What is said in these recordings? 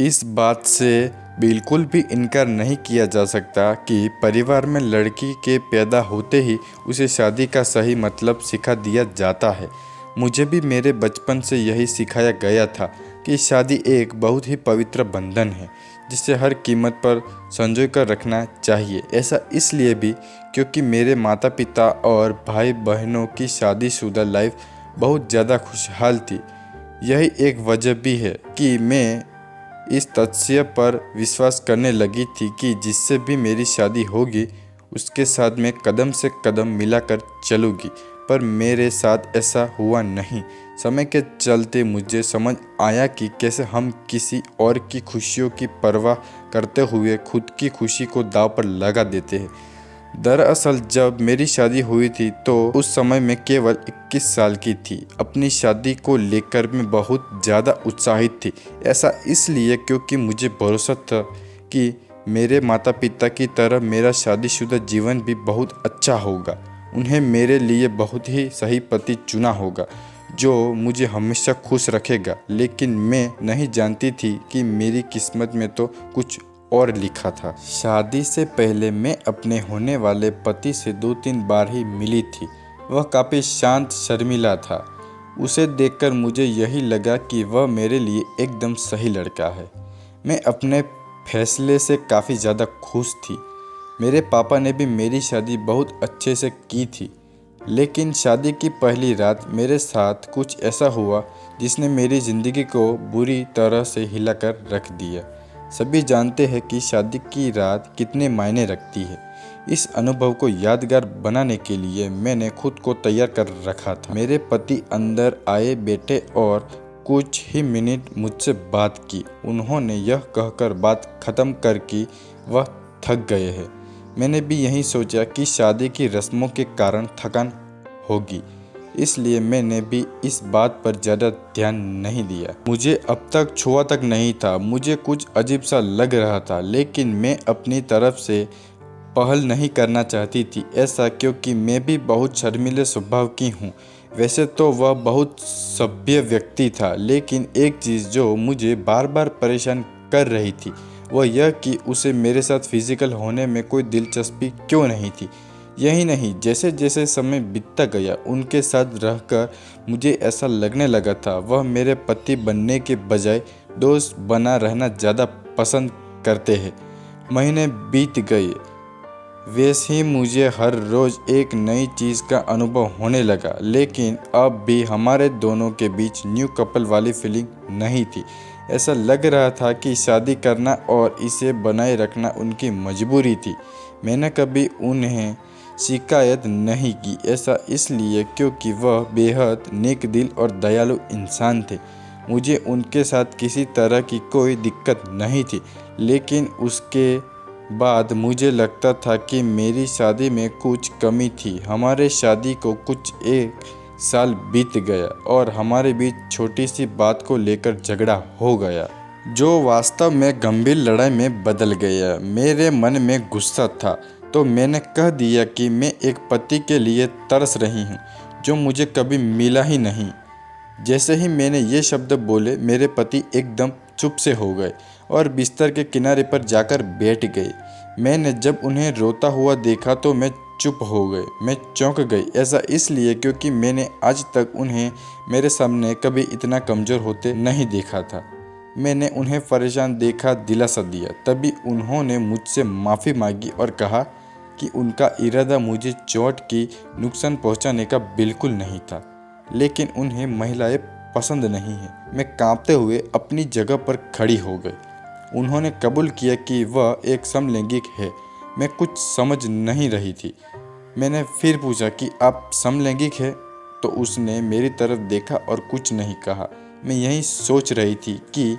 इस बात से बिल्कुल भी इनकार नहीं किया जा सकता कि परिवार में लड़की के पैदा होते ही उसे शादी का सही मतलब सिखा दिया जाता है। मुझे भी मेरे बचपन से यही सिखाया गया था कि शादी एक बहुत ही पवित्र बंधन है जिसे हर कीमत पर संजो कर रखना चाहिए। ऐसा इसलिए भी क्योंकि मेरे माता पिता और भाई बहनों की शादीशुदा लाइफ बहुत ज़्यादा खुशहाल थी। यही एक वजह भी है कि मैं इस तथ्य पर विश्वास करने लगी थी कि जिससे भी मेरी शादी होगी उसके साथ मैं कदम से कदम मिलाकर चलूँगी। पर मेरे साथ ऐसा हुआ नहीं। समय के चलते मुझे समझ आया कि कैसे हम किसी और की खुशियों की परवाह करते हुए खुद की खुशी को दांव पर लगा देते हैं। दरअसल जब मेरी शादी हुई थी तो उस समय मैं केवल 21 साल की थी। अपनी शादी को लेकर मैं बहुत ज़्यादा उत्साहित थी। ऐसा इसलिए क्योंकि मुझे भरोसा था कि मेरे माता पिता की तरह मेरा शादीशुदा जीवन भी बहुत अच्छा होगा। उन्हें मेरे लिए बहुत ही सही पति चुना होगा जो मुझे हमेशा खुश रखेगा। लेकिन मैं नहीं जानती थी कि मेरी किस्मत में तो कुछ और लिखा था। शादी से पहले मैं अपने होने वाले पति से 2-3 बार ही मिली थी। वह काफ़ी शांत शर्मिला था। उसे देखकर मुझे यही लगा कि वह मेरे लिए एकदम सही लड़का है। मैं अपने फैसले से काफ़ी ज़्यादा खुश थी। मेरे पापा ने भी मेरी शादी बहुत अच्छे से की थी। लेकिन शादी की पहली रात मेरे साथ कुछ ऐसा हुआ जिसने मेरी ज़िंदगी को बुरी तरह से हिलाकर रख दिया। सभी जानते हैं कि शादी की रात कितने मायने रखती है। इस अनुभव को यादगार बनाने के लिए मैंने खुद को तैयार कर रखा था। मेरे पति अंदर आए, बैठे और कुछ ही मिनट मुझसे बात की। उन्होंने यह कहकर बात खत्म कर कि वह थक गए हैं। मैंने भी यही सोचा कि शादी की रस्मों के कारण थकान होगी, इसलिए मैंने भी इस बात पर ज़्यादा ध्यान नहीं दिया। मुझे अब तक छुआ तक नहीं था। मुझे कुछ अजीब सा लग रहा था, लेकिन मैं अपनी तरफ से पहल नहीं करना चाहती थी। ऐसा क्योंकि मैं भी बहुत शर्मीले स्वभाव की हूँ। वैसे तो वह बहुत सभ्य व्यक्ति था, लेकिन एक चीज़ जो मुझे बार बार परेशान कर रही थी वह यह कि उसे मेरे साथ फिजिकल होने में कोई दिलचस्पी क्यों नहीं थी। यही नहीं, जैसे जैसे समय बीतता गया उनके साथ रहकर मुझे ऐसा लगने लगा था वह मेरे पति बनने के बजाय दोस्त बना रहना ज़्यादा पसंद करते हैं। महीने बीत गए, वैसे ही मुझे हर रोज़ एक नई चीज़ का अनुभव होने लगा। लेकिन अब भी हमारे दोनों के बीच न्यू कपल वाली फीलिंग नहीं थी। ऐसा लग रहा था कि शादी करना और इसे बनाए रखना उनकी मजबूरी थी। मैंने कभी उन्हें शिकायत नहीं की। ऐसा इसलिए क्योंकि वह बेहद नेक दिल और दयालु इंसान थे। मुझे उनके साथ किसी तरह की कोई दिक्कत नहीं थी। लेकिन उसके बाद मुझे लगता था कि मेरी शादी में कुछ कमी थी। हमारे शादी को कुछ 1 साल बीत गया और हमारे बीच छोटी सी बात को लेकर झगड़ा हो गया जो वास्तव में गंभीर लड़ाई में बदल गया। मेरे मन में गुस्सा था तो मैंने कह दिया कि मैं एक पति के लिए तरस रही हूँ जो मुझे कभी मिला ही नहीं। जैसे ही मैंने ये शब्द बोले मेरे पति एकदम चुप से हो गए और बिस्तर के किनारे पर जाकर बैठ गए। मैंने जब उन्हें रोता हुआ देखा तो मैं चुप हो गए। मैं चौंक गई। ऐसा इसलिए क्योंकि मैंने आज तक उन्हें मेरे सामने कभी इतना कमज़ोर होते नहीं देखा था। मैंने उन्हें परेशान देखा, दिलासा दिया। तभी उन्होंने मुझसे माफ़ी मांगी और कहा कि उनका इरादा मुझे चोट की नुकसान पहुंचाने का बिल्कुल नहीं था, लेकिन उन्हें महिलाएं पसंद नहीं हैं। मैं कांपते हुए अपनी जगह पर खड़ी हो गई। उन्होंने कबूल किया कि वह एक समलैंगिक है। मैं कुछ समझ नहीं रही थी। मैंने फिर पूछा कि आप समलैंगिक हैं? तो उसने मेरी तरफ देखा और कुछ नहीं कहा। मैं यही सोच रही थी कि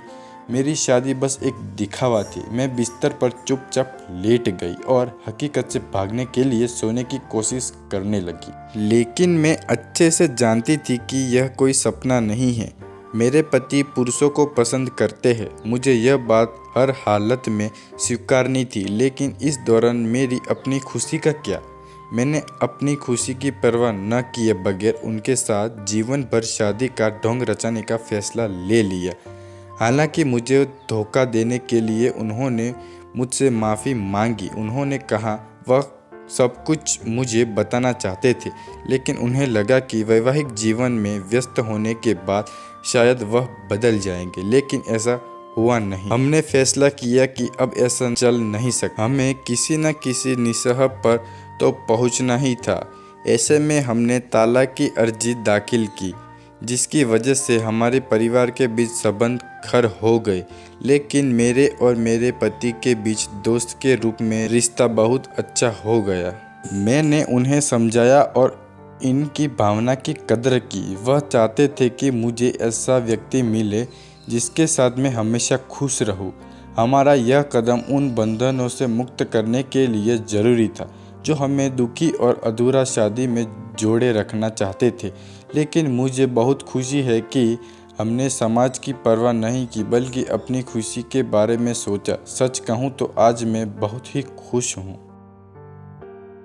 मेरी शादी बस एक दिखावा थी। मैं बिस्तर पर चुपचाप लेट गई और हकीकत से भागने के लिए सोने की कोशिश करने लगी। लेकिन मैं अच्छे से जानती थी कि यह कोई सपना नहीं है। मेरे पति पुरुषों को पसंद करते हैं। मुझे यह बात हर हालत में स्वीकारनी थी। लेकिन इस दौरान मेरी अपनी खुशी का क्या? मैंने अपनी खुशी की परवाह न किए बगैर उनके साथ जीवन भर शादी का ढोंग रचाने का फैसला ले लिया। हालांकि मुझे धोखा देने के लिए उन्होंने मुझसे माफ़ी मांगी। उन्होंने कहा वह सब कुछ मुझे बताना चाहते थे, लेकिन उन्हें लगा कि वैवाहिक जीवन में व्यस्त होने के बाद शायद वह बदल जाएंगे, लेकिन ऐसा हुआ नहीं। हमने फैसला किया कि अब ऐसा चल नहीं सकता, हमें किसी न किसी निसह पर तो पहुंचना ही था। ऐसे में हमने तलाक की अर्जी दाखिल की, जिसकी वजह से हमारे परिवार के बीच संबंध खर हो गए, लेकिन मेरे और मेरे पति के बीच दोस्त के रूप में रिश्ता बहुत अच्छा हो गया। मैंने उन्हें समझाया और इनकी भावना की कदर की। वह चाहते थे कि मुझे ऐसा व्यक्ति मिले जिसके साथ मैं हमेशा खुश रहूं। हमारा यह कदम उन बंधनों से मुक्त करने के लिए ज़रूरी था जो हमें दुखी और अधूरा शादी में जोड़े रखना चाहते थे। लेकिन मुझे बहुत खुशी है कि हमने समाज की परवाह नहीं की, बल्कि अपनी खुशी के बारे में सोचा। सच कहूँ तो आज मैं बहुत ही खुश हूँ।